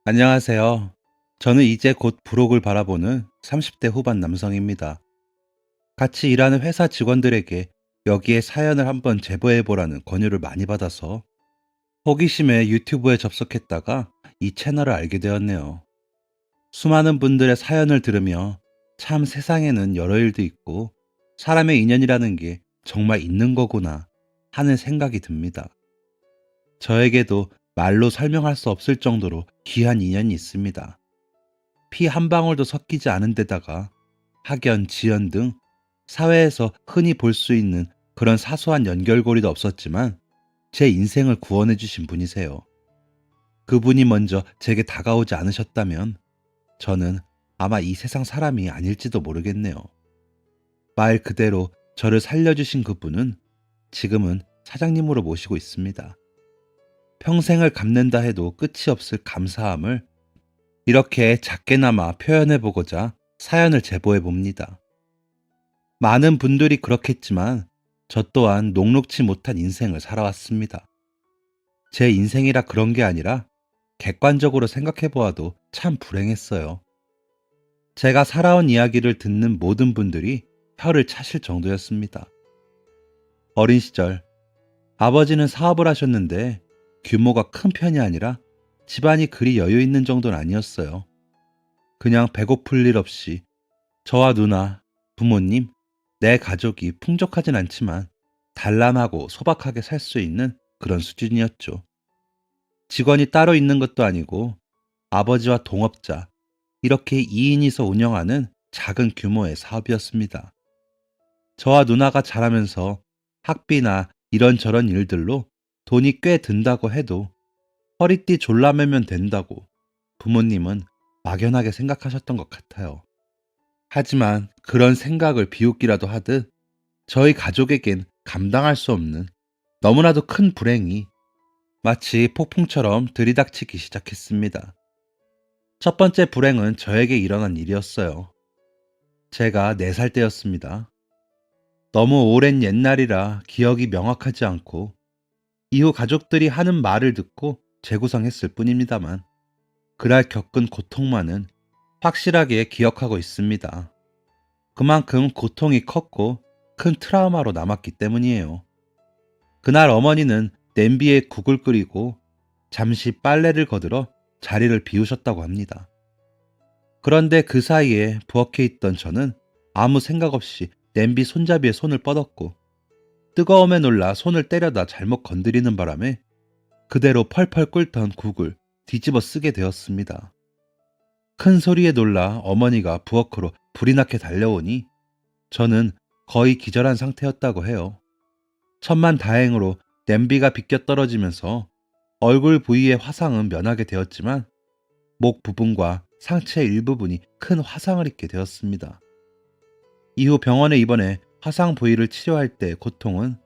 안녕하세요. 저는 이제 곧 부록을 바라보는 30대 후반 남성입니다. 같이 일하는 회사 직원들에게 여기에 사연을 한번 제보해보라는 권유를 많이 받아서 호기심에 유튜브에 접속했다가 이 채널을 알게 되었네요. 수많은 분들의 사연을 들으며 참 세상에는 여러 일도 있고 사람의 인연이라는 게 정말 있는 거구나 하는 생각이 듭니다. 저에게도 말로 설명할 수 없을 정도로 귀한 인연이 있습니다. 피 한 방울도 섞이지 않은 데다가 학연, 지연 등 사회에서 흔히 볼 수 있는 그런 사소한 연결고리도 없었지만 제 인생을 구원해 주신 분이세요. 그분이 먼저 제게 다가오지 않으셨다면 저는 아마 이 세상 사람이 아닐지도 모르겠네요. 말 그대로 저를 살려주신 그분은 지금은 사장님으로 모시고 있습니다. 평생을 갚는다 해도 끝이 없을 감사함을 이렇게 작게나마 표현해 보고자 사연을 제보해 봅니다. 많은 분들이 그렇겠지만 저 또한 녹록지 못한 인생을 살아왔습니다. 제 인생이라 그런 게 아니라 객관적으로 생각해 보아도 참 불행했어요. 제가 살아온 이야기를 듣는 모든 분들이 혀를 차실 정도였습니다. 어린 시절 아버지는 사업을 하셨는데 규모가 큰 편이 아니라 집안이 그리 여유 있는 정도는 아니었어요. 그냥 배고플 일 없이 저와 누나, 부모님, 내 가족이 풍족하진 않지만 단란하고 소박하게 살 수 있는 그런 수준이었죠. 직원이 따로 있는 것도 아니고 아버지와 동업자, 이렇게 2인이서 운영하는 작은 규모의 사업이었습니다. 저와 누나가 자라면서 학비나 이런저런 일들로 돈이 꽤 든다고 해도 허리띠 졸라매면 된다고 부모님은 막연하게 생각하셨던 것 같아요. 하지만 그런 생각을 비웃기라도 하듯 저희 가족에겐 감당할 수 없는 너무나도 큰 불행이 마치 폭풍처럼 들이닥치기 시작했습니다. 첫 번째 불행은 저에게 일어난 일이었어요. 제가 4살 때였습니다. 너무 오랜 옛날이라 기억이 명확하지 않고 이후 가족들이 하는 말을 듣고 재구성했을 뿐입니다만 그날 겪은 고통만은 확실하게 기억하고 있습니다. 그만큼 고통이 컸고 큰 트라우마로 남았기 때문이에요. 그날 어머니는 냄비에 국을 끓이고 잠시 빨래를 거들어 자리를 비우셨다고 합니다. 그런데 그 사이에 부엌에 있던 저는 아무 생각 없이 냄비 손잡이에 손을 뻗었고 뜨거움에 놀라 손을 때려다 잘못 건드리는 바람에 그대로 펄펄 끓던 국을 뒤집어 쓰게 되었습니다. 큰 소리에 놀라 어머니가 부엌으로 불이 나게 달려오니 저는 거의 기절한 상태였다고 해요. 천만 다행으로 냄비가 비껴 떨어지면서 얼굴 부위의 화상은 면하게 되었지만 목 부분과 상체 일부분이 큰 화상을 입게 되었습니다. 이후 병원에 입원해 화상 부위를 치료할 때 고통은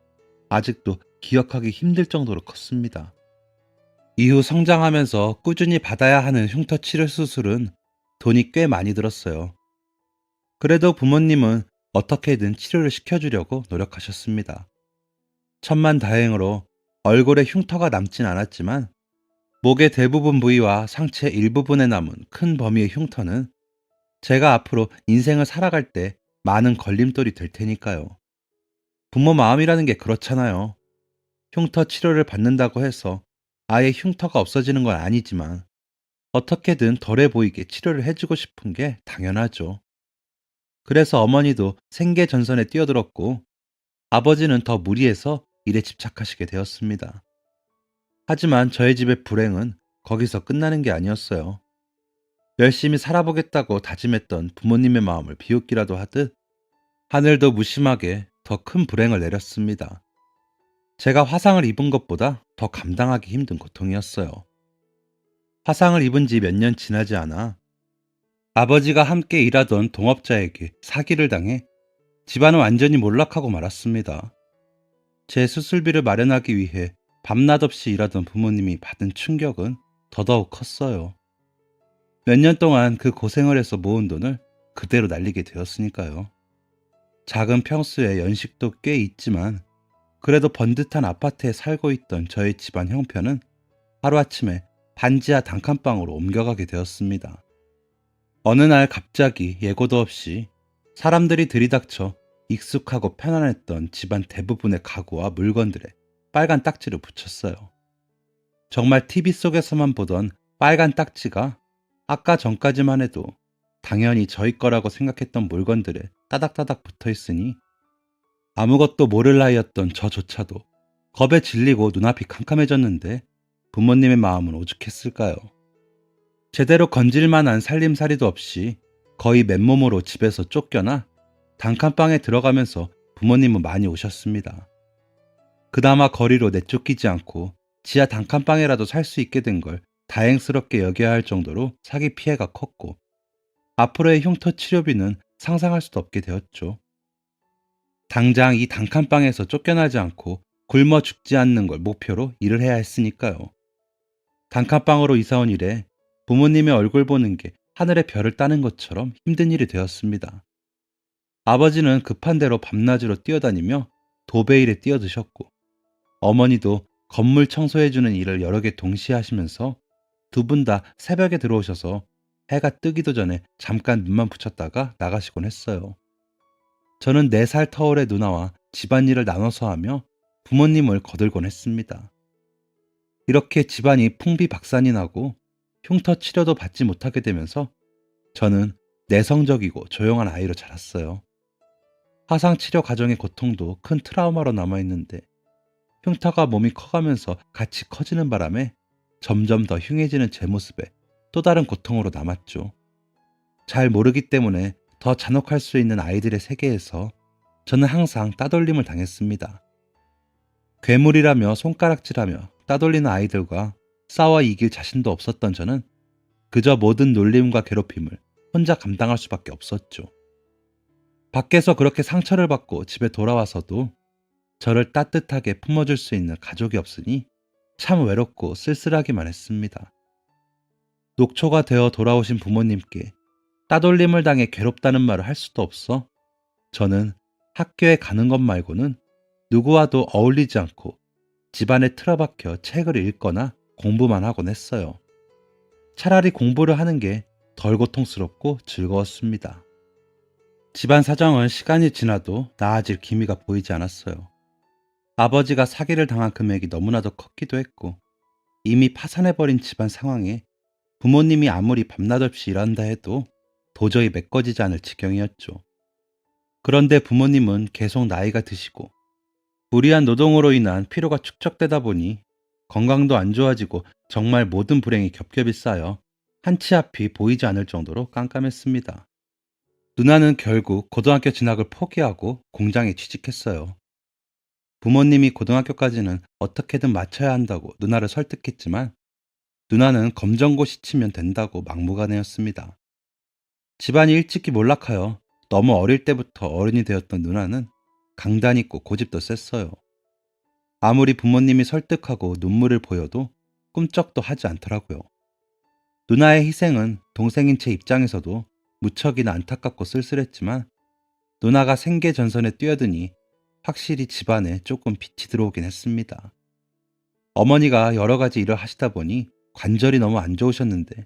아직도 기억하기 힘들 정도로 컸습니다. 이후 성장하면서 꾸준히 받아야 하는 흉터 치료 수술은 돈이 꽤 많이 들었어요. 그래도 부모님은 어떻게든 치료를 시켜주려고 노력하셨습니다. 천만 다행으로 얼굴에 흉터가 남진 않았지만 목의 대부분 부위와 상체 일부분에 남은 큰 범위의 흉터는 제가 앞으로 인생을 살아갈 때 많은 걸림돌이 될 테니까요. 부모 마음이라는 게 그렇잖아요. 흉터 치료를 받는다고 해서 아예 흉터가 없어지는 건 아니지만 어떻게든 덜해 보이게 치료를 해주고 싶은 게 당연하죠. 그래서 어머니도 생계전선에 뛰어들었고 아버지는 더 무리해서 일에 집착하시게 되었습니다. 하지만 저희 집의 불행은 거기서 끝나는 게 아니었어요. 열심히 살아보겠다고 다짐했던 부모님의 마음을 비웃기라도 하듯 하늘도 무심하게 더 큰 불행을 내렸습니다. 제가 화상을 입은 것보다 더 감당하기 힘든 고통이었어요. 화상을 입은 지 몇 년 지나지 않아 아버지가 함께 일하던 동업자에게 사기를 당해 집안은 완전히 몰락하고 말았습니다. 제 수술비를 마련하기 위해 밤낮 없이 일하던 부모님이 받은 충격은 더더욱 컸어요. 몇 년 동안 그 고생을 해서 모은 돈을 그대로 날리게 되었으니까요. 작은 평수에 연식도 꽤 있지만 그래도 번듯한 아파트에 살고 있던 저희 집안 형편은 하루아침에 반지하 단칸방으로 옮겨가게 되었습니다. 어느 날 갑자기 예고도 없이 사람들이 들이닥쳐 익숙하고 편안했던 집안 대부분의 가구와 물건들에 빨간 딱지를 붙였어요. 정말 TV 속에서만 보던 빨간 딱지가 아까 전까지만 해도 당연히 저희 거라고 생각했던 물건들에 따닥따닥 붙어 있으니 아무것도 모를 나이였던 저조차도 겁에 질리고 눈앞이 캄캄해졌는데 부모님의 마음은 오죽했을까요? 제대로 건질만한 살림살이도 없이 거의 맨몸으로 집에서 쫓겨나 단칸방에 들어가면서 부모님은 많이 오셨습니다. 그나마 거리로 내쫓기지 않고 지하 단칸방에라도 살 수 있게 된 걸 다행스럽게 여겨야 할 정도로 사기 피해가 컸고 앞으로의 흉터 치료비는 상상할 수도 없게 되었죠. 당장 이 단칸방에서 쫓겨나지 않고 굶어 죽지 않는 걸 목표로 일을 해야 했으니까요. 단칸방으로 이사 온 이래 부모님의 얼굴 보는 게 하늘의 별을 따는 것처럼 힘든 일이 되었습니다. 아버지는 급한 대로 밤낮으로 뛰어다니며 도배일에 뛰어드셨고 어머니도 건물 청소해주는 일을 여러 개 동시에 하시면서 두 분 다 새벽에 들어오셔서 해가 뜨기도 전에 잠깐 눈만 붙였다가 나가시곤 했어요. 저는 4살 터울의 누나와 집안일을 나눠서 하며 부모님을 거들곤 했습니다. 이렇게 집안이 풍비박산이 나고 흉터 치료도 받지 못하게 되면서 저는 내성적이고 조용한 아이로 자랐어요. 화상 치료 과정의 고통도 큰 트라우마로 남아있는데 흉터가 몸이 커가면서 같이 커지는 바람에 점점 더 흉해지는 제 모습에 또 다른 고통으로 남았죠. 잘 모르기 때문에 더 잔혹할 수 있는 아이들의 세계에서 저는 항상 따돌림을 당했습니다. 괴물이라며 손가락질하며 따돌리는 아이들과 싸워 이길 자신도 없었던 저는 그저 모든 놀림과 괴롭힘을 혼자 감당할 수밖에 없었죠. 밖에서 그렇게 상처를 받고 집에 돌아와서도 저를 따뜻하게 품어줄 수 있는 가족이 없으니 참 외롭고 쓸쓸하기만 했습니다. 녹초가 되어 돌아오신 부모님께 따돌림을 당해 괴롭다는 말을 할 수도 없어 저는 학교에 가는 것 말고는 누구와도 어울리지 않고 집안에 틀어박혀 책을 읽거나 공부만 하곤 했어요. 차라리 공부를 하는 게 덜 고통스럽고 즐거웠습니다. 집안 사정은 시간이 지나도 나아질 기미가 보이지 않았어요. 아버지가 사기를 당한 금액이 너무나도 컸기도 했고 이미 파산해버린 집안 상황에 부모님이 아무리 밤낮 없이 일한다 해도 도저히 메꿔지지 않을 지경이었죠. 그런데 부모님은 계속 나이가 드시고 무리한 노동으로 인한 피로가 축적되다 보니 건강도 안 좋아지고 정말 모든 불행이 겹겹이 쌓여 한치 앞이 보이지 않을 정도로 깜깜했습니다. 누나는 결국 고등학교 진학을 포기하고 공장에 취직했어요. 부모님이 고등학교까지는 어떻게든 마쳐야 한다고 누나를 설득했지만 누나는 검정고시 치면 된다고 막무가내였습니다. 집안이 일찍이 몰락하여 너무 어릴 때부터 어른이 되었던 누나는 강단 있고 고집도 셌어요. 아무리 부모님이 설득하고 눈물을 보여도 꿈쩍도 하지 않더라고요. 누나의 희생은 동생인 제 입장에서도 무척이나 안타깝고 쓸쓸했지만 누나가 생계전선에 뛰어드니 확실히 집안에 조금 빛이 들어오긴 했습니다. 어머니가 여러 가지 일을 하시다 보니 관절이 너무 안 좋으셨는데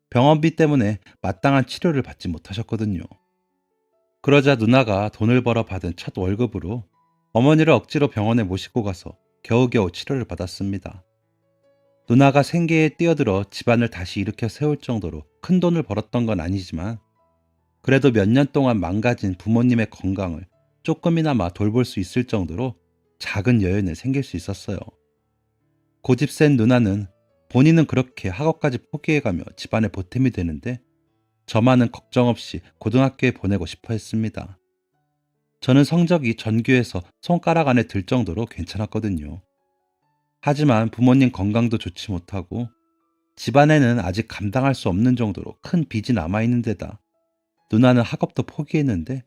병원비 때문에 마땅한 치료를 받지 못하셨거든요. 그러자 누나가 돈을 벌어 받은 첫 월급으로 어머니를 억지로 병원에 모시고 가서 겨우겨우 치료를 받았습니다. 누나가 생계에 뛰어들어 집안을 다시 일으켜 세울 정도로 큰 돈을 벌었던 건 아니지만 그래도 몇 년 동안 망가진 부모님의 건강을 조금이나마 돌볼 수 있을 정도로 작은 여유는 생길 수 있었어요. 고집 센 누나는 본인은 그렇게 학업까지 포기해가며 집안의 보탬이 되는데 저만은 걱정 없이 고등학교에 보내고 싶어 했습니다. 저는 성적이 전교에서 손가락 안에 들 정도로 괜찮았거든요. 하지만 부모님 건강도 좋지 못하고 집안에는 아직 감당할 수 없는 정도로 큰 빚이 남아있는 데다 누나는 학업도 포기했는데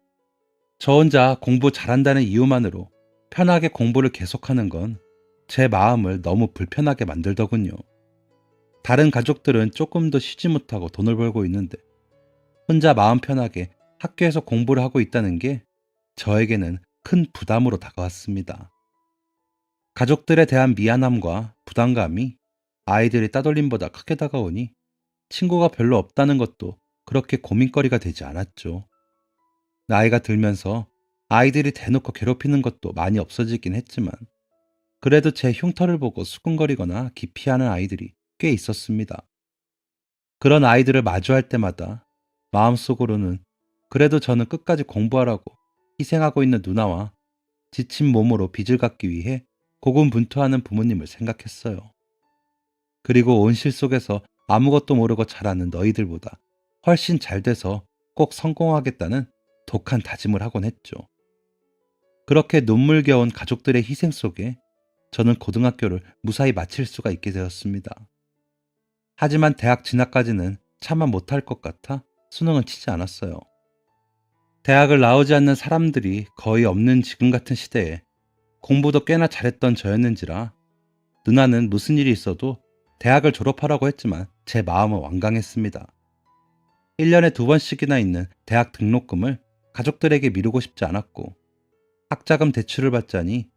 저 혼자 공부 잘한다는 이유만으로 편하게 공부를 계속하는 건 제 마음을 너무 불편하게 만들더군요. 다른 가족들은 조금도 쉬지 못하고 돈을 벌고 있는데 혼자 마음 편하게 학교에서 공부를 하고 있다는 게 저에게는 큰 부담으로 다가왔습니다. 가족들에 대한 미안함과 부담감이 아이들이 따돌림보다 크게 다가오니 친구가 별로 없다는 것도 그렇게 고민거리가 되지 않았죠. 나이가 들면서 아이들이 대놓고 괴롭히는 것도 많이 없어지긴 했지만 그래도 제 흉터를 보고 수군거리거나 기피하는 아이들이 꽤 있었습니다. 그런 아이들을 마주할 때마다 마음속으로는 그래도 저는 끝까지 공부하라고 희생하고 있는 누나와 지친 몸으로 빚을 갚기 위해 고군분투하는 부모님을 생각했어요. 그리고 온실 속에서 아무것도 모르고 자라는 너희들보다 훨씬 잘 돼서 꼭 성공하겠다는 독한 다짐을 하곤 했죠. 그렇게 눈물겨운 가족들의 희생 속에 저는 고등학교를 무사히 마칠 수가 있게 되었습니다. 하지만 대학 진학까지는 차마 못할 것 같아 수능은 치지 않았어요. 대학을 나오지 않는 사람들이 거의 없는 지금 같은 시대에 공부도 꽤나 잘했던 저였는지라 누나는 무슨 일이 있어도 대학을 졸업하라고 했지만 제 마음은 완강했습니다. 1년에 2번씩이나 있는 대학 등록금을 가족들에게 미루고 싶지 않았고 학자금 대출을 받자니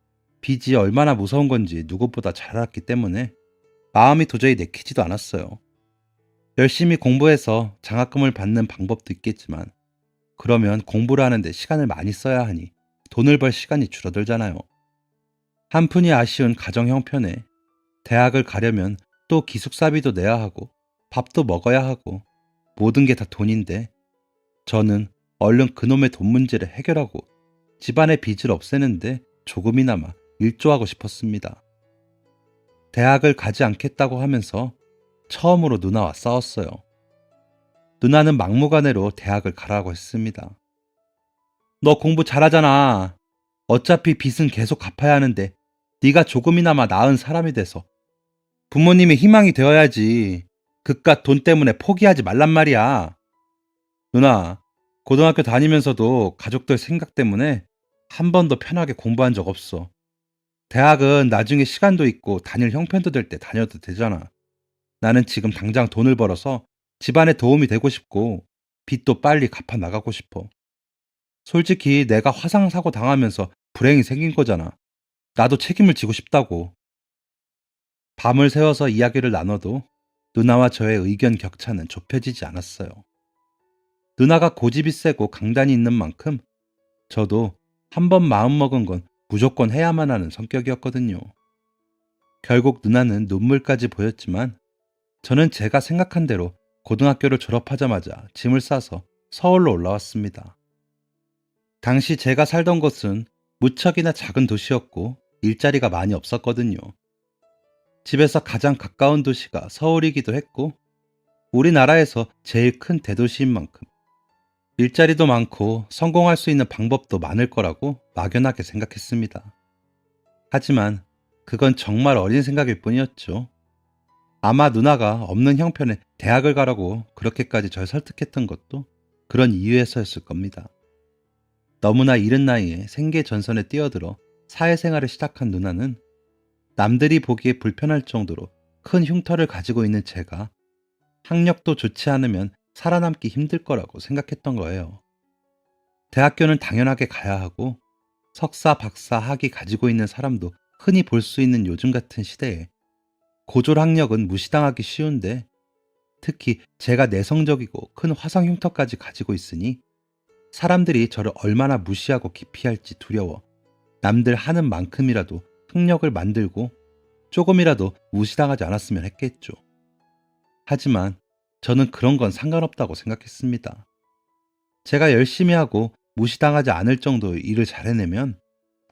빚이 얼마나 무서운 건지 누구보다 잘 알았기 때문에 마음이 도저히 내키지도 않았어요. 열심히 공부해서 장학금을 받는 방법도 있겠지만 그러면 공부를 하는데 시간을 많이 써야 하니 돈을 벌 시간이 줄어들잖아요. 한푼이 아쉬운 가정 형편에 대학을 가려면 또 기숙사비도 내야 하고 밥도 먹어야 하고 모든 게 다 돈인데 저는 얼른 그놈의 돈 문제를 해결하고 집안의 빚을 없애는데 조금이나마 일조하고 싶었습니다. 대학을 가지 않겠다고 하면서 처음으로 누나와 싸웠어요. 누나는 막무가내로 대학을 가라고 했습니다. 너 공부 잘하잖아. 어차피 빚은 계속 갚아야 하는데 네가 조금이나마 나은 사람이 돼서 부모님의 희망이 되어야지. 그깟 돈 때문에 포기하지 말란 말이야. 누나, 고등학교 다니면서도 가족들 생각 때문에 한 번도 편하게 공부한 적 없어. 대학은 나중에 시간도 있고 다닐 형편도 될 때 다녀도 되잖아. 나는 지금 당장 돈을 벌어서 집안에 도움이 되고 싶고 빚도 빨리 갚아 나가고 싶어. 솔직히 내가 화상사고 당하면서 불행이 생긴 거잖아. 나도 책임을 지고 싶다고. 밤을 새워서 이야기를 나눠도 누나와 저의 의견 격차는 좁혀지지 않았어요. 누나가 고집이 세고 강단이 있는 만큼 저도 한 번 마음먹은 건 무조건 해야만 하는 성격이었거든요. 결국 누나는 눈물까지 보였지만 저는 제가 생각한 대로 고등학교를 졸업하자마자 짐을 싸서 서울로 올라왔습니다. 당시 제가 살던 곳은 무척이나 작은 도시였고 일자리가 많이 없었거든요. 집에서 가장 가까운 도시가 서울이기도 했고 우리나라에서 제일 큰 대도시인 만큼 일자리도 많고 성공할 수 있는 방법도 많을 거라고 막연하게 생각했습니다. 하지만 그건 정말 어린 생각일 뿐이었죠. 아마 누나가 없는 형편에 대학을 가라고 그렇게까지 절 설득했던 것도 그런 이유에서였을 겁니다. 너무나 이른 나이에 생계 전선에 뛰어들어 사회생활을 시작한 누나는 남들이 보기에 불편할 정도로 큰 흉터를 가지고 있는 제가 학력도 좋지 않으면 살아남기 힘들 거라고 생각했던 거예요. 대학교는 당연하게 가야 하고 석사, 박사, 학위 가지고 있는 사람도 흔히 볼 수 있는 요즘 같은 시대에 고졸 학력은 무시당하기 쉬운데 특히 제가 내성적이고 큰 화상 흉터까지 가지고 있으니 사람들이 저를 얼마나 무시하고 기피할지 두려워 남들 하는 만큼이라도 학력을 만들고 조금이라도 무시당하지 않았으면 했겠죠. 하지만 저는 그런 건 상관없다고 생각했습니다. 제가 열심히 하고 무시당하지 않을 정도의 일을 잘 해내면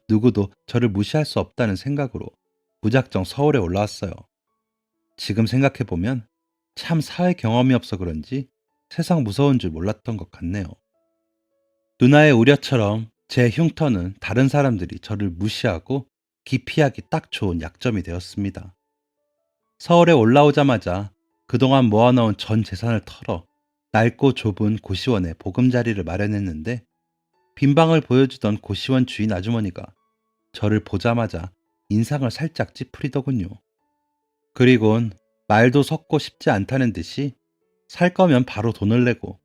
누구도 저를 무시할 수 없다는 생각으로 무작정 서울에 올라왔어요. 지금 생각해보면 참 사회 경험이 없어 그런지 세상 무서운 줄 몰랐던 것 같네요. 누나의 우려처럼 제 흉터는 다른 사람들이 저를 무시하고 기피하기 딱 좋은 약점이 되었습니다. 서울에 올라오자마자 그동안 모아놓은 전 재산을 털어 낡고 좁은 고시원에 보금자리를 마련했는데 빈방을 보여주던 고시원 주인 아주머니가 저를 보자마자 인상을 살짝 찌푸리더군요. 그리곤 말도 섞고 싶지 않다는 듯이 살 거면 바로 돈을 내고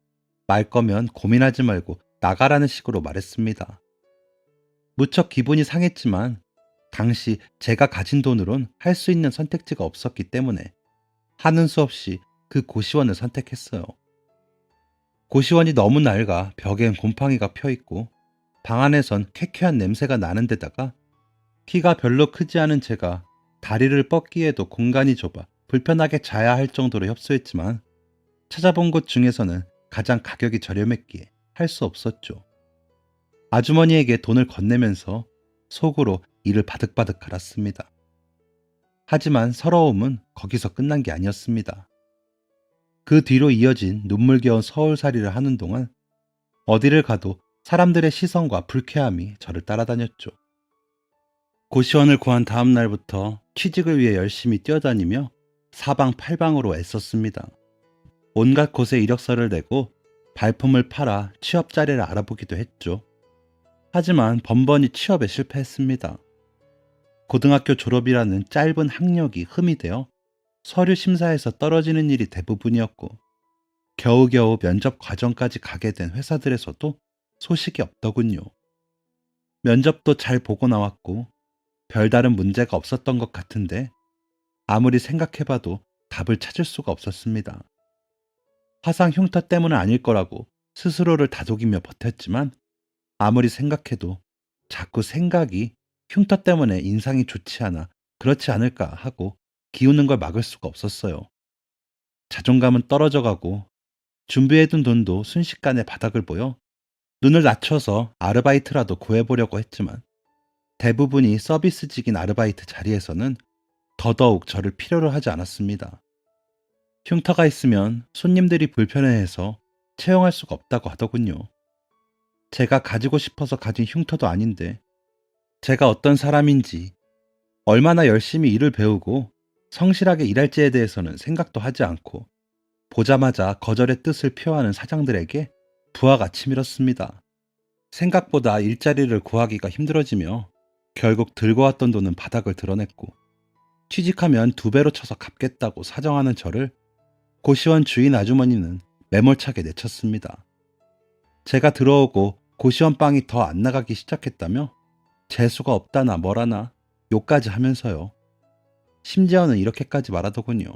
말 거면 고민하지 말고 나가라는 식으로 말했습니다. 무척 기분이 상했지만 당시 제가 가진 돈으론 할 수 있는 선택지가 없었기 때문에 하는 수 없이 그 고시원을 선택했어요. 고시원이 너무 낡아 벽엔 곰팡이가 펴있고 방 안에선 쾌쾌한 냄새가 나는 데다가 키가 별로 크지 않은 제가 다리를 뻗기에도 공간이 좁아 불편하게 자야 할 정도로 협소했지만 찾아본 곳 중에서는 가장 가격이 저렴했기에 할 수 없었죠. 아주머니에게 돈을 건네면서 속으로 이를 바득바득 갈았습니다. 하지만 서러움은 거기서 끝난 게 아니었습니다. 그 뒤로 이어진 눈물겨운 서울살이를 하는 동안 어디를 가도 사람들의 시선과 불쾌함이 저를 따라다녔죠. 고시원을 구한 다음 날부터 취직을 위해 열심히 뛰어다니며 사방팔방으로 애썼습니다. 온갖 곳에 이력서를 내고 발품을 팔아 취업 자리를 알아보기도 했죠. 하지만 번번이 취업에 실패했습니다. 고등학교 졸업이라는 짧은 학력이 흠이 되어 서류 심사에서 떨어지는 일이 대부분이었고 겨우겨우 면접 과정까지 가게 된 회사들에서도 소식이 없더군요. 면접도 잘 보고 나왔고 별다른 문제가 없었던 것 같은데 아무리 생각해봐도 답을 찾을 수가 없었습니다. 화상 흉터 때문은 아닐 거라고 스스로를 다독이며 버텼지만 아무리 생각해도 자꾸 생각이 흉터 때문에 인상이 좋지 않아 그렇지 않을까 하고 기우는 걸 막을 수가 없었어요. 자존감은 떨어져 가고 준비해둔 돈도 순식간에 바닥을 보여 눈을 낮춰서 아르바이트라도 구해보려고 했지만 대부분이 서비스직인 아르바이트 자리에서는 더더욱 저를 필요로 하지 않았습니다. 흉터가 있으면 손님들이 불편해해서 채용할 수가 없다고 하더군요. 제가 가지고 싶어서 가진 흉터도 아닌데 제가 어떤 사람인지 얼마나 열심히 일을 배우고 성실하게 일할지에 대해서는 생각도 하지 않고 보자마자 거절의 뜻을 표하는 사장들에게 부하가 치밀었습니다. 생각보다 일자리를 구하기가 힘들어지며 결국 들고 왔던 돈은 바닥을 드러냈고 취직하면 2배로 쳐서 갚겠다고 사정하는 저를 고시원 주인 아주머니는 매몰차게 내쳤습니다. 제가 들어오고 고시원 빵이 더 안 나가기 시작했다며 재수가 없다나 뭐라나 욕까지 하면서요. 심지어는 이렇게까지 말하더군요.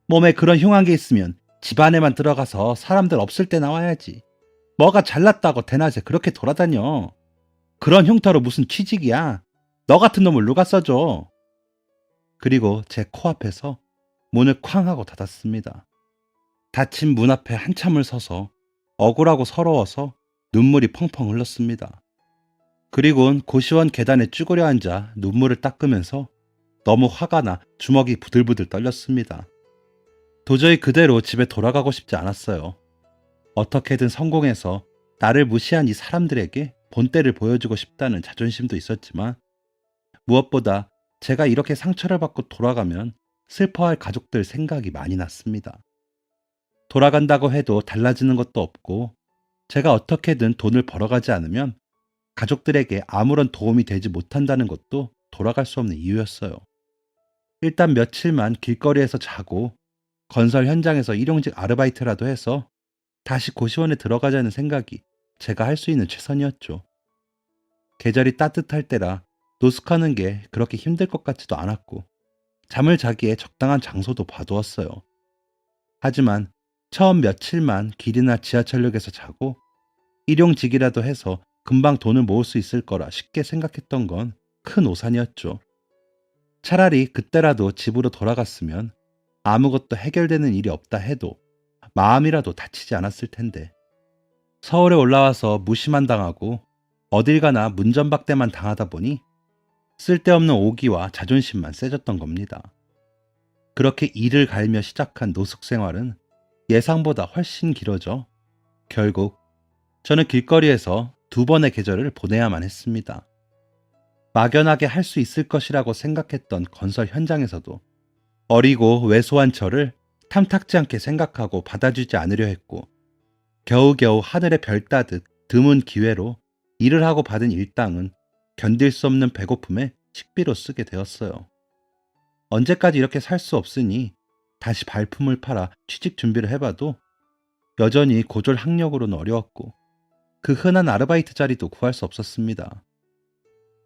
몸에 그런 흉한 게 있으면 집 안에만 들어가서 사람들 없을 때 나와야지. 뭐가 잘났다고 대낮에 그렇게 돌아다녀. 그런 흉터로 무슨 취직이야. 너 같은 놈을 누가 써줘. 그리고 제 코앞에서 문을 쾅 하고 닫았습니다. 닫힌 문 앞에 한참을 서서 억울하고 서러워서 눈물이 펑펑 흘렀습니다. 그리고는 고시원 계단에 쭈그려 앉아 눈물을 닦으면서 너무 화가 나 주먹이 부들부들 떨렸습니다. 도저히 그대로 집에 돌아가고 싶지 않았어요. 어떻게든 성공해서 나를 무시한 이 사람들에게 본때를 보여주고 싶다는 자존심도 있었지만 무엇보다 제가 이렇게 상처를 받고 돌아가면 슬퍼할 가족들 생각이 많이 났습니다. 돌아간다고 해도 달라지는 것도 없고 제가 어떻게든 돈을 벌어가지 않으면 가족들에게 아무런 도움이 되지 못한다는 것도 돌아갈 수 없는 이유였어요. 일단 며칠만 길거리에서 자고 건설 현장에서 일용직 아르바이트라도 해서 다시 고시원에 들어가자는 생각이 제가 할 수 있는 최선이었죠. 계절이 따뜻할 때라 노숙하는 게 그렇게 힘들 것 같지도 않았고 잠을 자기에 적당한 장소도 봐두었어요. 하지만 처음 며칠만 길이나 지하철역에서 자고 일용직이라도 해서 금방 돈을 모을 수 있을 거라 쉽게 생각했던 건 큰 오산이었죠. 차라리 그때라도 집으로 돌아갔으면 아무것도 해결되는 일이 없다 해도 마음이라도 다치지 않았을 텐데 서울에 올라와서 무시만 당하고 어딜 가나 문전박대만 당하다 보니 쓸데없는 오기와 자존심만 세졌던 겁니다. 그렇게 이를 갈며 시작한 노숙 생활은 예상보다 훨씬 길어져 결국 저는 길거리에서 2번의 계절을 보내야만 했습니다. 막연하게 할 수 있을 것이라고 생각했던 건설 현장에서도 어리고 왜소한 저를 탐탁지 않게 생각하고 받아주지 않으려 했고 겨우겨우 하늘의 별 따듯 드문 기회로 일을 하고 받은 일당은 견딜 수 없는 배고픔에 식비로 쓰게 되었어요. 언제까지 이렇게 살 수 없으니 다시 발품을 팔아 취직 준비를 해봐도 여전히 고졸 학력으로는 어려웠고 그 흔한 아르바이트 자리도 구할 수 없었습니다.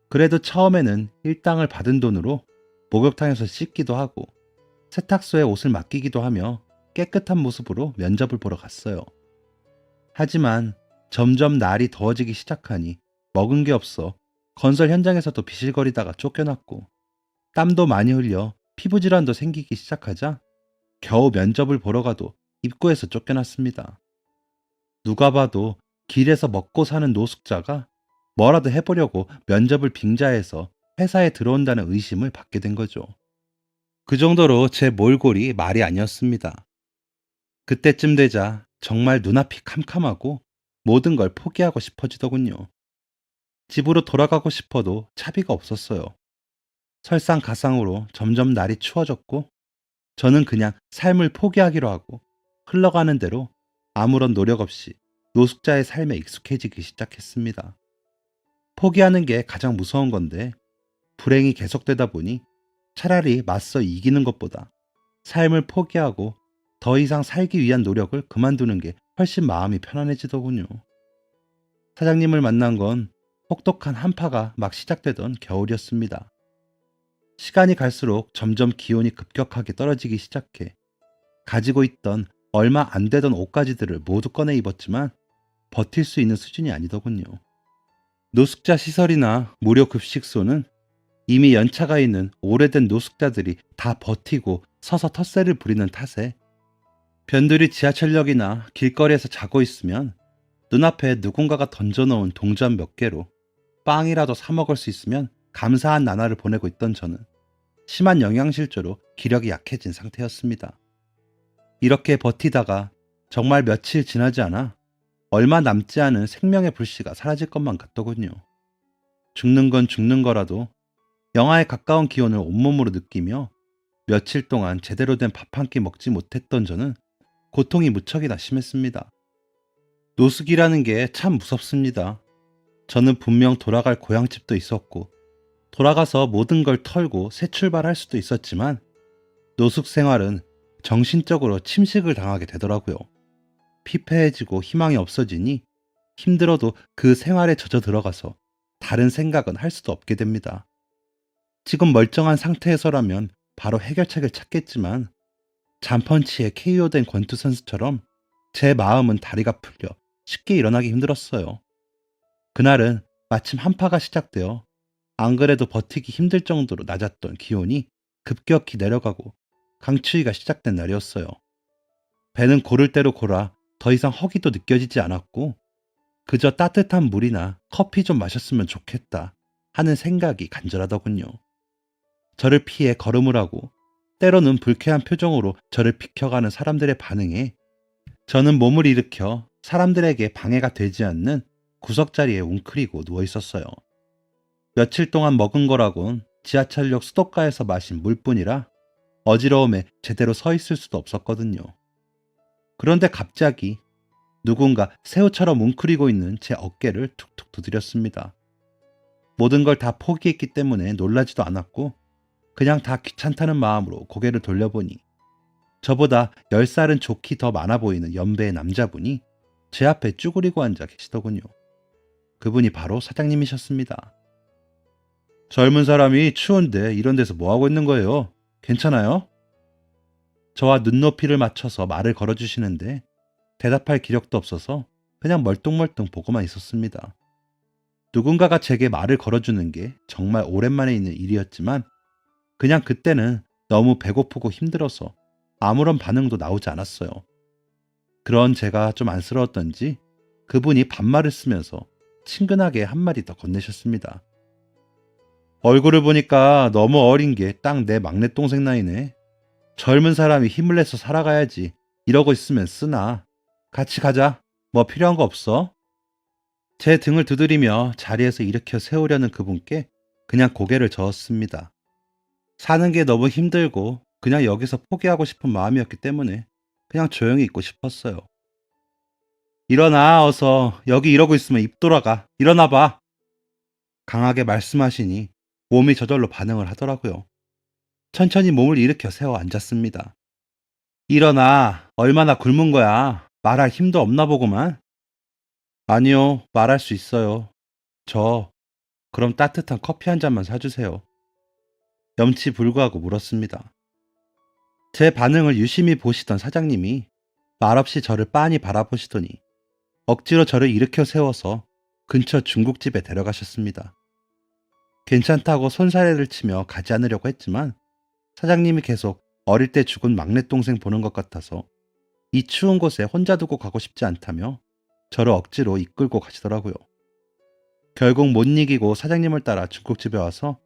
그래도 처음에는 일당을 받은 돈으로 목욕탕에서 씻기도 하고 세탁소에 옷을 맡기기도 하며 깨끗한 모습으로 면접을 보러 갔어요. 하지만 점점 날이 더워지기 시작하니 먹은 게 없어 건설 현장에서도 비실거리다가 쫓겨났고, 땀도 많이 흘려 피부 질환도 생기기 시작하자 겨우 면접을 보러 가도 입구에서 쫓겨났습니다. 누가 봐도 길에서 먹고 사는 노숙자가 뭐라도 해보려고 면접을 빙자해서 회사에 들어온다는 의심을 받게 된 거죠. 그 정도로 제 몰골이 말이 아니었습니다. 그때쯤 되자 정말 눈앞이 캄캄하고 모든 걸 포기하고 싶어지더군요. 집으로 돌아가고 싶어도 차비가 없었어요. 설상가상으로 점점 날이 추워졌고, 저는 그냥 삶을 포기하기로 하고 흘러가는 대로 아무런 노력 없이 노숙자의 삶에 익숙해지기 시작했습니다. 포기하는 게 가장 무서운 건데, 불행이 계속되다 보니 차라리 맞서 이기는 것보다 삶을 포기하고 더 이상 살기 위한 노력을 그만두는 게 훨씬 마음이 편안해지더군요. 사장님을 만난 건 혹독한 한파가 막 시작되던 겨울이었습니다. 시간이 갈수록 점점 기온이 급격하게 떨어지기 시작해 가지고 있던 얼마 안 되던 옷가지들을 모두 꺼내 입었지만 버틸 수 있는 수준이 아니더군요. 노숙자 시설이나 무료 급식소는 이미 연차가 있는 오래된 노숙자들이 다 버티고 서서 텃세를 부리는 탓에, 변두리 지하철역이나 길거리에서 자고 있으면 눈앞에 누군가가 던져놓은 동전 몇 개로 빵이라도 사 먹을 수 있으면 감사한 나날을 보내고 있던 저는 심한 영양실조로 기력이 약해진 상태였습니다. 이렇게 버티다가 정말 며칠 지나지 않아 얼마 남지 않은 생명의 불씨가 사라질 것만 같더군요. 죽는 건 죽는 거라도 영하에 가까운 기온을 온몸으로 느끼며 며칠 동안 제대로 된 밥 한 끼 먹지 못했던 저는 고통이 무척이나 심했습니다. 노숙이라는 게 참 무섭습니다. 저는 분명 돌아갈 고향집도 있었고 돌아가서 모든 걸 털고 새 출발할 수도 있었지만, 노숙 생활은 정신적으로 침식을 당하게 되더라고요. 피폐해지고 희망이 없어지니 힘들어도 그 생활에 젖어 들어가서 다른 생각은 할 수도 없게 됩니다. 지금 멀쩡한 상태에서라면 바로 해결책을 찾겠지만, 잔펀치에 KO된 권투 선수처럼 제 마음은 다리가 풀려 쉽게 일어나기 힘들었어요. 그날은 마침 한파가 시작되어 안 그래도 버티기 힘들 정도로 낮았던 기온이 급격히 내려가고 강추위가 시작된 날이었어요. 배는 고를 대로 골아 더 이상 허기도 느껴지지 않았고, 그저 따뜻한 물이나 커피 좀 마셨으면 좋겠다 하는 생각이 간절하더군요. 저를 피해 걸음을 하고 때로는 불쾌한 표정으로 저를 비켜가는 사람들의 반응에 저는 몸을 일으켜 사람들에게 방해가 되지 않는 구석자리에 웅크리고 누워 있었어요. 며칠 동안 먹은 거라곤 지하철역 수도가에서 마신 물뿐이라 어지러움에 제대로 서 있을 수도 없었거든요. 그런데 갑자기 누군가 새우처럼 웅크리고 있는 제 어깨를 툭툭 두드렸습니다. 모든 걸 다 포기했기 때문에 놀라지도 않았고 그냥 다 귀찮다는 마음으로 고개를 돌려보니 저보다 10살은 좋기 더 많아 보이는 연배의 남자분이 제 앞에 쭈그리고 앉아 계시더군요. 그분이 바로 사장님이셨습니다. 젊은 사람이 추운데 이런 데서 뭐 하고 있는 거예요? 괜찮아요? 저와 눈높이를 맞춰서 말을 걸어주시는데 대답할 기력도 없어서 그냥 멀뚱멀뚱 보고만 있었습니다. 누군가가 제게 말을 걸어주는 게 정말 오랜만에 있는 일이었지만 그냥 그때는 너무 배고프고 힘들어서 아무런 반응도 나오지 않았어요. 그런 제가 좀 안쓰러웠던지 그분이 반말을 쓰면서 친근하게 한마디 더 건네셨습니다. 얼굴을 보니까 너무 어린 게 딱 내 막내 동생 나이네. 젊은 사람이 힘을 내서 살아가야지. 이러고 있으면 쓰나. 같이 가자. 뭐 필요한 거 없어? 제 등을 두드리며 자리에서 일으켜 세우려는 그분께 그냥 고개를 저었습니다. 사는 게 너무 힘들고 그냥 여기서 포기하고 싶은 마음이었기 때문에 그냥 조용히 있고 싶었어요. 일어나, 어서. 여기 이러고 있으면 입 돌아가. 일어나 봐. 강하게 말씀하시니 몸이 저절로 반응을 하더라고요. 천천히 몸을 일으켜 세워 앉았습니다. 일어나. 얼마나 굶은 거야. 말할 힘도 없나 보구만. 아니요, 말할 수 있어요. 저, 그럼 따뜻한 커피 한 잔만 사주세요. 염치 불구하고 물었습니다. 제 반응을 유심히 보시던 사장님이 말없이 저를 빤히 바라보시더니 억지로 저를 일으켜 세워서 근처 중국집에 데려가셨습니다. 괜찮다고 손사래를 치며 가지 않으려고 했지만 사장님이 계속 어릴 때 죽은 막내 동생 보는 것 같아서 이 추운 곳에 혼자 두고 가고 싶지 않다며 저를 억지로 이끌고 가시더라고요. 결국 못 이기고 사장님을 따라 중국집에 와서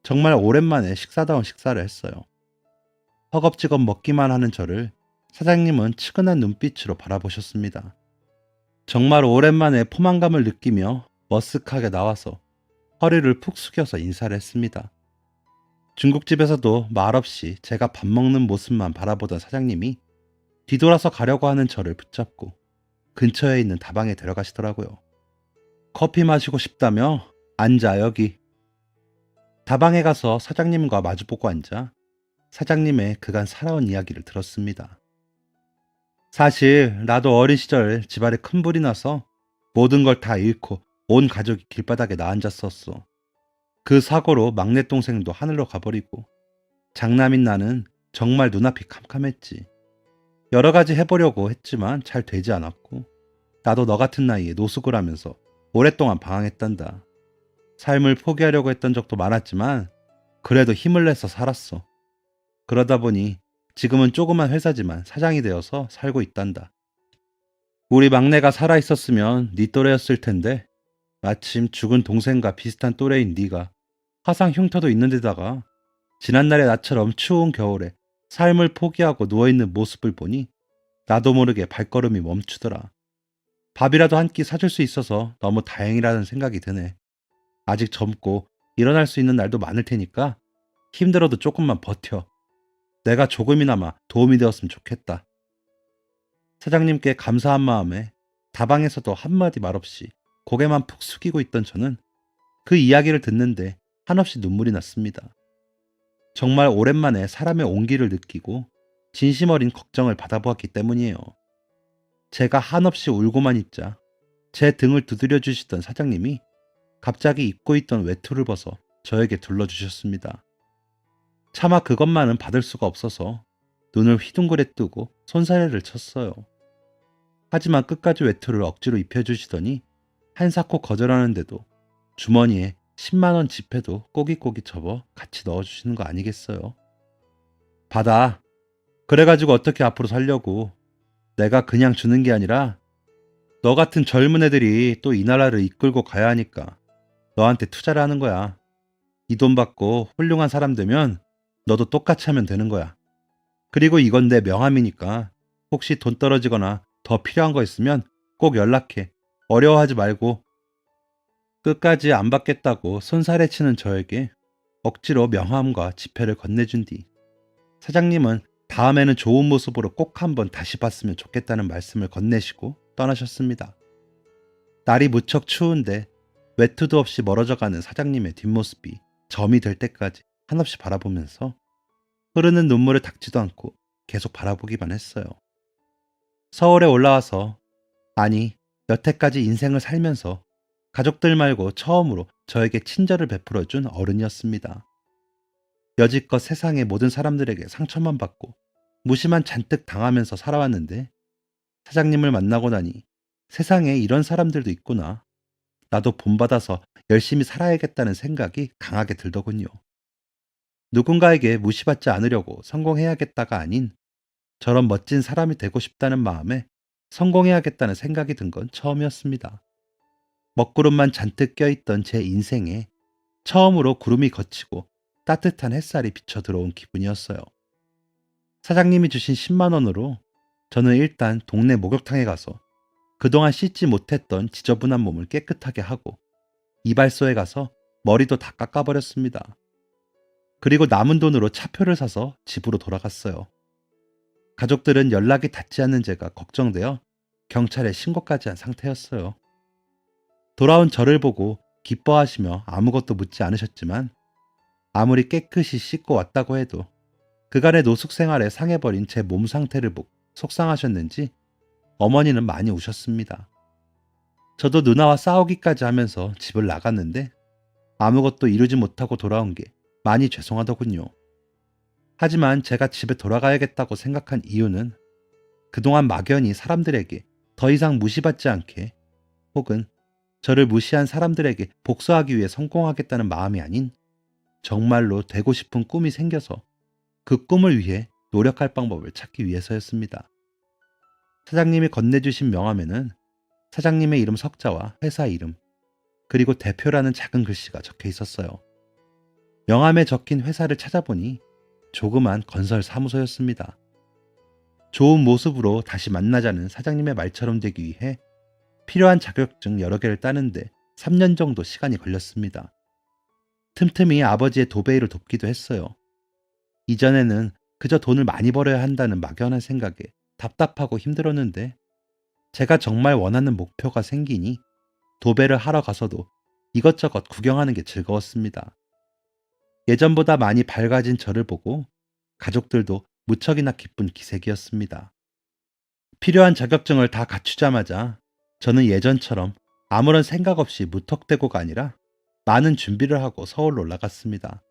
정말 오랜만에 식사다운 식사를 했어요. 허겁지겁 먹기만 하는 저를 사장님은 측은한 눈빛으로 바라보셨습니다. 정말 오랜만에 포만감을 느끼며 머쓱하게 나와서 허리를 푹 숙여서 인사를 했습니다. 중국집에서도 말없이 제가 밥 먹는 모습만 바라보던 사장님이 뒤돌아서 가려고 하는 저를 붙잡고 근처에 있는 다방에 데려가시더라고요. 커피 마시고 싶다며? 앉아 여기. 다방에 가서 사장님과 마주보고 앉아 사장님의 그간 살아온 이야기를 들었습니다. 사실 나도 어린 시절 집안에 큰 불이 나서 모든 걸 다 잃고 온 가족이 길바닥에 나앉았었어. 그 사고로 막내 동생도 하늘로 가버리고 장남인 나는 정말 눈앞이 캄캄했지. 여러 가지 해보려고 했지만 잘 되지 않았고 나도 너 같은 나이에 노숙을 하면서 오랫동안 방황했단다. 삶을 포기하려고 했던 적도 많았지만 그래도 힘을 내서 살았어. 그러다 보니 지금은 조그만 회사지만 사장이 되어서 살고 있단다. 우리 막내가 살아있었으면 네 또래였을 텐데 마침 죽은 동생과 비슷한 또래인 네가 화상 흉터도 있는 데다가 지난날의 나처럼 추운 겨울에 삶을 포기하고 누워있는 모습을 보니 나도 모르게 발걸음이 멈추더라. 밥이라도 한 끼 사줄 수 있어서 너무 다행이라는 생각이 드네. 아직 젊고 일어날 수 있는 날도 많을 테니까 힘들어도 조금만 버텨. 내가 조금이나마 도움이 되었으면 좋겠다. 사장님께 감사한 마음에 다방에서도 한마디 말없이 고개만 푹 숙이고 있던 저는 그 이야기를 듣는데 한없이 눈물이 났습니다. 정말 오랜만에 사람의 온기를 느끼고 진심 어린 걱정을 받아보았기 때문이에요. 제가 한없이 울고만 있자 제 등을 두드려 주시던 사장님이 갑자기 입고 있던 외투를 벗어 저에게 둘러주셨습니다. 차마 그것만은 받을 수가 없어서 눈을 휘둥그레 뜨고 손사래를 쳤어요. 하지만 끝까지 외투를 억지로 입혀주시더니 한사코 거절하는데도 주머니에 10만 원 지폐도 꼬깃꼬깃 접어 같이 넣어주시는 거 아니겠어요? 받아. 그래가지고 어떻게 앞으로 살려고. 내가 그냥 주는 게 아니라 너 같은 젊은 애들이 또 이 나라를 이끌고 가야 하니까 너한테 투자를 하는 거야. 이 돈 받고 훌륭한 사람 되면 너도 똑같이 하면 되는 거야. 그리고 이건 내 명함이니까 혹시 돈 떨어지거나 더 필요한 거 있으면 꼭 연락해. 어려워하지 말고. 끝까지 안 받겠다고 손살에 치는 저에게 억지로 명함과 지폐를 건네준 뒤 사장님은 다음에는 좋은 모습으로 꼭 한번 다시 봤으면 좋겠다는 말씀을 건네시고 떠나셨습니다. 날이 무척 추운데 외투도 없이 멀어져가는 사장님의 뒷모습이 점이 될 때까지 한없이 바라보면서 흐르는 눈물을 닦지도 않고 계속 바라보기만 했어요. 서울에 올라와서, 아니 여태까지 인생을 살면서 가족들 말고 처음으로 저에게 친절을 베풀어준 어른이었습니다. 여지껏 세상의 모든 사람들에게 상처만 받고 무시만 잔뜩 당하면서 살아왔는데 사장님을 만나고 나니 세상에 이런 사람들도 있구나. 나도 본받아서 열심히 살아야겠다는 생각이 강하게 들더군요. 누군가에게 무시받지 않으려고 성공해야겠다가 아닌 저런 멋진 사람이 되고 싶다는 마음에 성공해야겠다는 생각이 든 건 처음이었습니다. 먹구름만 잔뜩 껴있던 제 인생에 처음으로 구름이 걷히고 따뜻한 햇살이 비쳐 들어온 기분이었어요. 사장님이 주신 10만 원으로 저는 일단 동네 목욕탕에 가서 그동안 씻지 못했던 지저분한 몸을 깨끗하게 하고 이발소에 가서 머리도 다 깎아버렸습니다. 그리고 남은 돈으로 차표를 사서 집으로 돌아갔어요. 가족들은 연락이 닿지 않는 제가 걱정되어 경찰에 신고까지 한 상태였어요. 돌아온 저를 보고 기뻐하시며 아무것도 묻지 않으셨지만 아무리 깨끗이 씻고 왔다고 해도 그간의 노숙 생활에 상해버린 제 몸 상태를 보고 속상하셨는지 어머니는 많이 우셨습니다. 저도 누나와 싸우기까지 하면서 집을 나갔는데 아무것도 이루지 못하고 돌아온 게 많이 죄송하더군요. 하지만 제가 집에 돌아가야겠다고 생각한 이유는 그동안 막연히 사람들에게 더 이상 무시받지 않게, 혹은 저를 무시한 사람들에게 복수하기 위해 성공하겠다는 마음이 아닌, 정말로 되고 싶은 꿈이 생겨서 그 꿈을 위해 노력할 방법을 찾기 위해서였습니다. 사장님이 건네주신 명함에는 사장님의 이름 석자와 회사 이름, 그리고 대표라는 작은 글씨가 적혀 있었어요. 명함에 적힌 회사를 찾아보니 조그만 건설 사무소였습니다. 좋은 모습으로 다시 만나자는 사장님의 말처럼 되기 위해 필요한 자격증 여러 개를 따는데 3년 정도 시간이 걸렸습니다. 틈틈이 아버지의 도배일을 돕기도 했어요. 이전에는 그저 돈을 많이 벌어야 한다는 막연한 생각에 답답하고 힘들었는데, 제가 정말 원하는 목표가 생기니 도배를 하러 가서도 이것저것 구경하는 게 즐거웠습니다. 예전보다 많이 밝아진 저를 보고 가족들도 무척이나 기쁜 기색이었습니다. 필요한 자격증을 다 갖추자마자 저는 예전처럼 아무런 생각 없이 무턱대고가 아니라 많은 준비를 하고 서울로 올라갔습니다.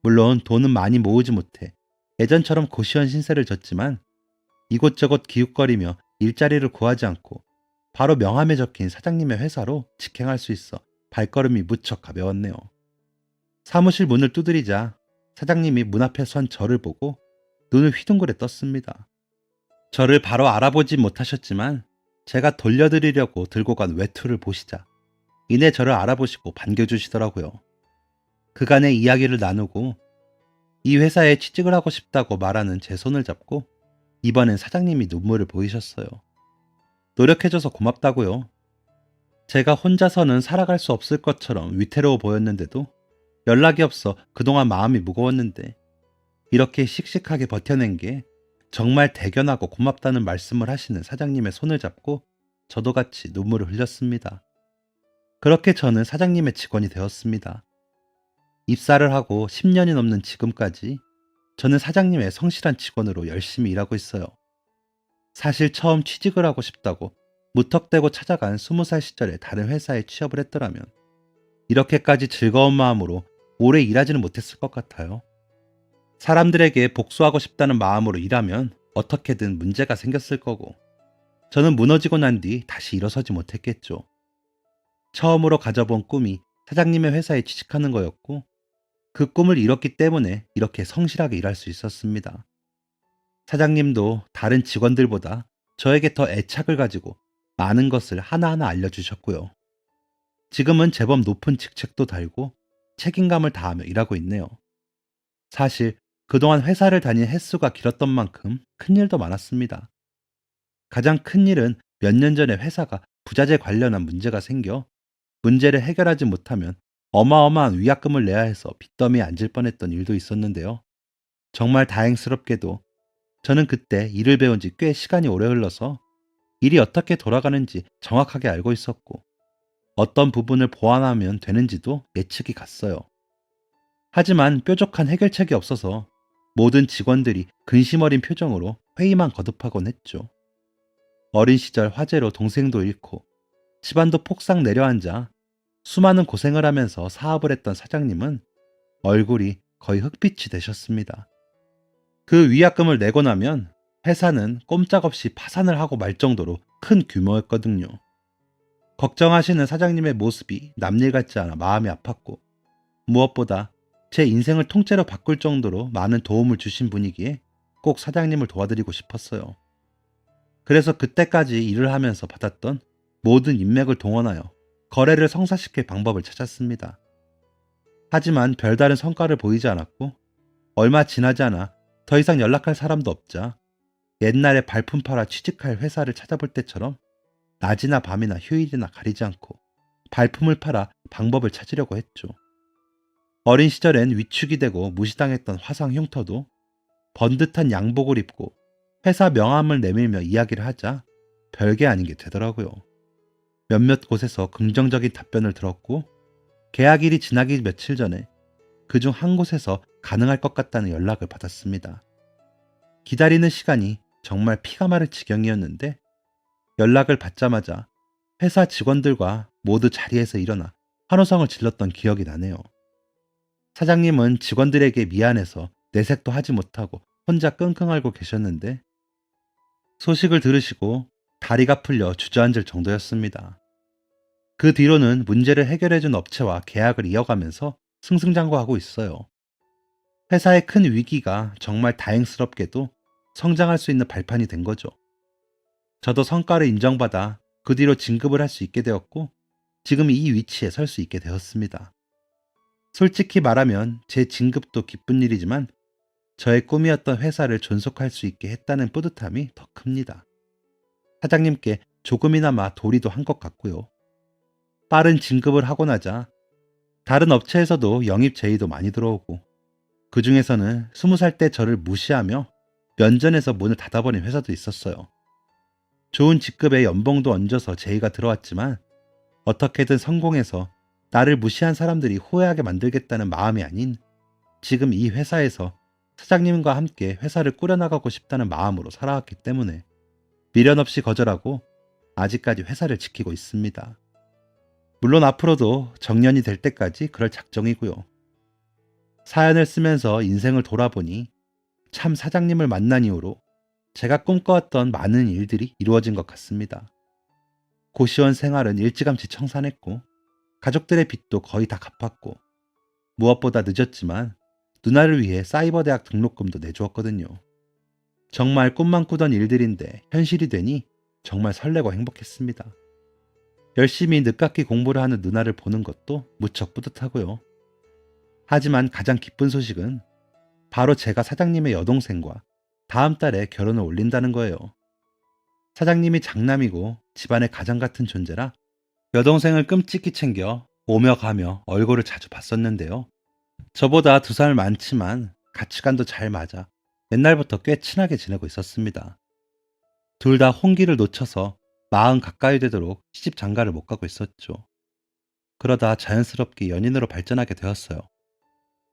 물론 돈은 많이 모으지 못해 예전처럼 고시원 신세를 졌지만, 이곳저곳 기웃거리며 일자리를 구하지 않고 바로 명함에 적힌 사장님의 회사로 직행할 수 있어 발걸음이 무척 가벼웠네요. 사무실 문을 두드리자 사장님이 문 앞에 선 저를 보고 눈을 휘둥그레 떴습니다. 저를 바로 알아보지 못하셨지만 제가 돌려드리려고 들고 간 외투를 보시자 이내 저를 알아보시고 반겨주시더라고요. 그간의 이야기를 나누고 이 회사에 취직을 하고 싶다고 말하는 제 손을 잡고 이번엔 사장님이 눈물을 보이셨어요. 노력해줘서 고맙다고요. 제가 혼자서는 살아갈 수 없을 것처럼 위태로워 보였는데도 연락이 없어 그동안 마음이 무거웠는데, 이렇게 씩씩하게 버텨낸 게 정말 대견하고 고맙다는 말씀을 하시는 사장님의 손을 잡고 저도 같이 눈물을 흘렸습니다. 그렇게 저는 사장님의 직원이 되었습니다. 입사를 하고 10년이 넘는 지금까지 저는 사장님의 성실한 직원으로 열심히 일하고 있어요. 사실 처음 취직을 하고 싶다고 무턱대고 찾아간 20살 시절에 다른 회사에 취업을 했더라면 이렇게까지 즐거운 마음으로 오래 일하지는 못했을 것 같아요. 사람들에게 복수하고 싶다는 마음으로 일하면 어떻게든 문제가 생겼을 거고, 저는 무너지고 난 뒤 다시 일어서지 못했겠죠. 처음으로 가져본 꿈이 사장님의 회사에 취직하는 거였고, 그 꿈을 이뤘기 때문에 이렇게 성실하게 일할 수 있었습니다. 사장님도 다른 직원들보다 저에게 더 애착을 가지고 많은 것을 하나하나 알려주셨고요. 지금은 제법 높은 직책도 달고 책임감을 다하며 일하고 있네요. 사실 그동안 회사를 다닌 횟수가 길었던 만큼 큰일도 많았습니다. 가장 큰 일은 몇 년 전에 회사가 부자재 관련한 문제가 생겨 문제를 해결하지 못하면 어마어마한 위약금을 내야 해서 빚더미에 앉을 뻔했던 일도 있었는데요. 정말 다행스럽게도 저는 그때 일을 배운 지 꽤 시간이 오래 흘러서 일이 어떻게 돌아가는지 정확하게 알고 있었고, 어떤 부분을 보완하면 되는지도 예측이 갔어요. 하지만 뾰족한 해결책이 없어서 모든 직원들이 근심 어린 표정으로 회의만 거듭하곤 했죠. 어린 시절 화재로 동생도 잃고 집안도 폭삭 내려앉아 수많은 고생을 하면서 사업을 했던 사장님은 얼굴이 거의 흑빛이 되셨습니다. 그 위약금을 내고 나면 회사는 꼼짝없이 파산을 하고 말 정도로 큰 규모였거든요. 걱정하시는 사장님의 모습이 남일 같지 않아 마음이 아팠고, 무엇보다 제 인생을 통째로 바꿀 정도로 많은 도움을 주신 분이기에 꼭 사장님을 도와드리고 싶었어요. 그래서 그때까지 일을 하면서 받았던 모든 인맥을 동원하여 거래를 성사시킬 방법을 찾았습니다. 하지만 별다른 성과를 보이지 않았고, 얼마 지나지 않아 더 이상 연락할 사람도 없자 옛날에 발품 팔아 취직할 회사를 찾아볼 때처럼 낮이나 밤이나 휴일이나 가리지 않고 발품을 팔아 방법을 찾으려고 했죠. 어린 시절엔 위축이 되고 무시당했던 화상 흉터도 번듯한 양복을 입고 회사 명함을 내밀며 이야기를 하자 별게 아닌 게 되더라고요. 몇몇 곳에서 긍정적인 답변을 들었고, 계약일이 지나기 며칠 전에 그중 한 곳에서 가능할 것 같다는 연락을 받았습니다. 기다리는 시간이 정말 피가 마를 지경이었는데, 연락을 받자마자 회사 직원들과 모두 자리에서 일어나 환호성을 질렀던 기억이 나네요. 사장님은 직원들에게 미안해서 내색도 하지 못하고 혼자 끙끙 앓고 계셨는데 소식을 들으시고 다리가 풀려 주저앉을 정도였습니다. 그 뒤로는 문제를 해결해준 업체와 계약을 이어가면서 승승장구하고 있어요. 회사의 큰 위기가 정말 다행스럽게도 성장할 수 있는 발판이 된 거죠. 저도 성과를 인정받아 그 뒤로 진급을 할 수 있게 되었고 지금 이 위치에 설 수 있게 되었습니다. 솔직히 말하면 제 진급도 기쁜 일이지만 저의 꿈이었던 회사를 존속할 수 있게 했다는 뿌듯함이 더 큽니다. 사장님께 조금이나마 도리도 한 것 같고요. 빠른 진급을 하고 나자 다른 업체에서도 영입 제의도 많이 들어오고 그 중에서는 20살 때 저를 무시하며 면전에서 문을 닫아버린 회사도 있었어요. 좋은 직급에 연봉도 얹어서 제의가 들어왔지만 어떻게든 성공해서 나를 무시한 사람들이 후회하게 만들겠다는 마음이 아닌 지금 이 회사에서 사장님과 함께 회사를 꾸려나가고 싶다는 마음으로 살아왔기 때문에 미련 없이 거절하고 아직까지 회사를 지키고 있습니다. 물론 앞으로도 정년이 될 때까지 그럴 작정이고요. 사연을 쓰면서 인생을 돌아보니 참 사장님을 만난 이후로 제가 꿈꿔왔던 많은 일들이 이루어진 것 같습니다. 고시원 생활은 일찌감치 청산했고 가족들의 빚도 거의 다 갚았고 무엇보다 늦었지만 누나를 위해 사이버대학 등록금도 내주었거든요. 정말 꿈만 꾸던 일들인데 현실이 되니 정말 설레고 행복했습니다. 열심히 늦깎이 공부를 하는 누나를 보는 것도 무척 뿌듯하고요. 하지만 가장 기쁜 소식은 바로 제가 사장님의 여동생과 다음 달에 결혼을 올린다는 거예요. 사장님이 장남이고 집안의 가장 같은 존재라 여동생을 끔찍이 챙겨 오며 가며 얼굴을 자주 봤었는데요. 저보다 2살 많지만 가치관도 잘 맞아 옛날부터 꽤 친하게 지내고 있었습니다. 둘 다 혼기를 놓쳐서 40 가까이 되도록 시집 장가를 못 가고 있었죠. 그러다 자연스럽게 연인으로 발전하게 되었어요.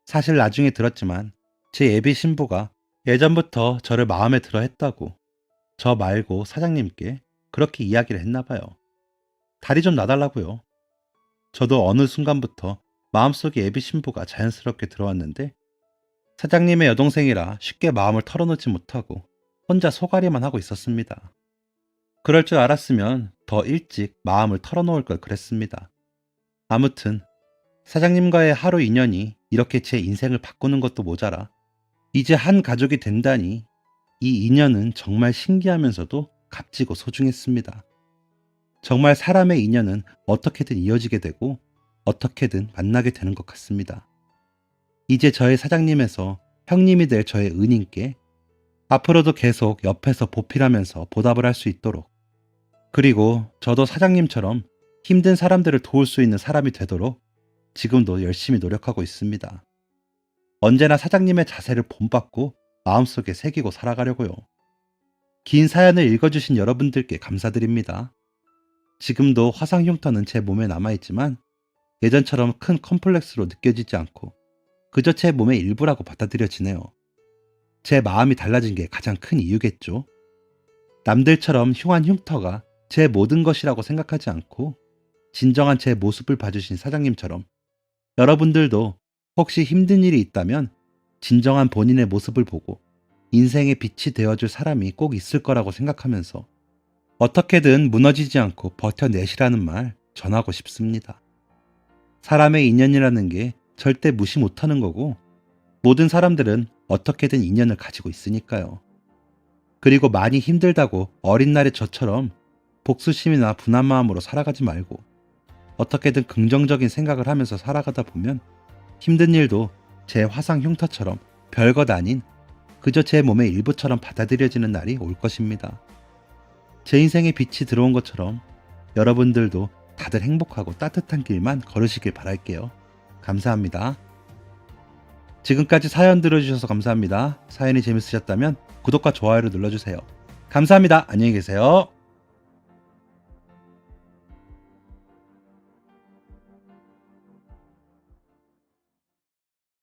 사실 나중에 들었지만 제 예비 신부가 예전부터 저를 마음에 들어 했다고 저 말고 사장님께 그렇게 이야기를 했나 봐요. 다리 좀 놔달라고요. 저도 어느 순간부터 마음속에 예비 신부가 자연스럽게 들어왔는데 사장님의 여동생이라 쉽게 마음을 털어놓지 못하고 혼자 소가리만 하고 있었습니다. 그럴 줄 알았으면 더 일찍 마음을 털어놓을 걸 그랬습니다. 아무튼 사장님과의 하루 인연이 이렇게 제 인생을 바꾸는 것도 모자라 이제 한 가족이 된다니 이 인연은 정말 신기하면서도 값지고 소중했습니다. 정말 사람의 인연은 어떻게든 이어지게 되고 어떻게든 만나게 되는 것 같습니다. 이제 저의 사장님에서 형님이 될 저의 은인께 앞으로도 계속 옆에서 보필하면서 보답을 할 수 있도록 그리고 저도 사장님처럼 힘든 사람들을 도울 수 있는 사람이 되도록 지금도 열심히 노력하고 있습니다. 언제나 사장님의 자세를 본받고 마음속에 새기고 살아가려고요. 긴 사연을 읽어주신 여러분들께 감사드립니다. 지금도 화상 흉터는 제 몸에 남아있지만 예전처럼 큰 컴플렉스로 느껴지지 않고 그저 제 몸의 일부라고 받아들여지네요. 제 마음이 달라진 게 가장 큰 이유겠죠. 남들처럼 흉한 흉터가 제 모든 것이라고 생각하지 않고 진정한 제 모습을 봐주신 사장님처럼 여러분들도 혹시 힘든 일이 있다면 진정한 본인의 모습을 보고 인생의 빛이 되어줄 사람이 꼭 있을 거라고 생각하면서 어떻게든 무너지지 않고 버텨내시라는 말 전하고 싶습니다. 사람의 인연이라는 게 절대 무시 못하는 거고 모든 사람들은 어떻게든 인연을 가지고 있으니까요. 그리고 많이 힘들다고 어린 날의 저처럼 복수심이나 분한 마음으로 살아가지 말고 어떻게든 긍정적인 생각을 하면서 살아가다 보면 힘든 일도 제 화상 흉터처럼 별것 아닌 그저 제 몸의 일부처럼 받아들여지는 날이 올 것입니다. 제 인생에 빛이 들어온 것처럼 여러분들도 다들 행복하고 따뜻한 길만 걸으시길 바랄게요. 감사합니다. 지금까지 사연 들어주셔서 감사합니다. 사연이 재밌으셨다면 구독과 좋아요를 눌러주세요. 감사합니다. 안녕히 계세요.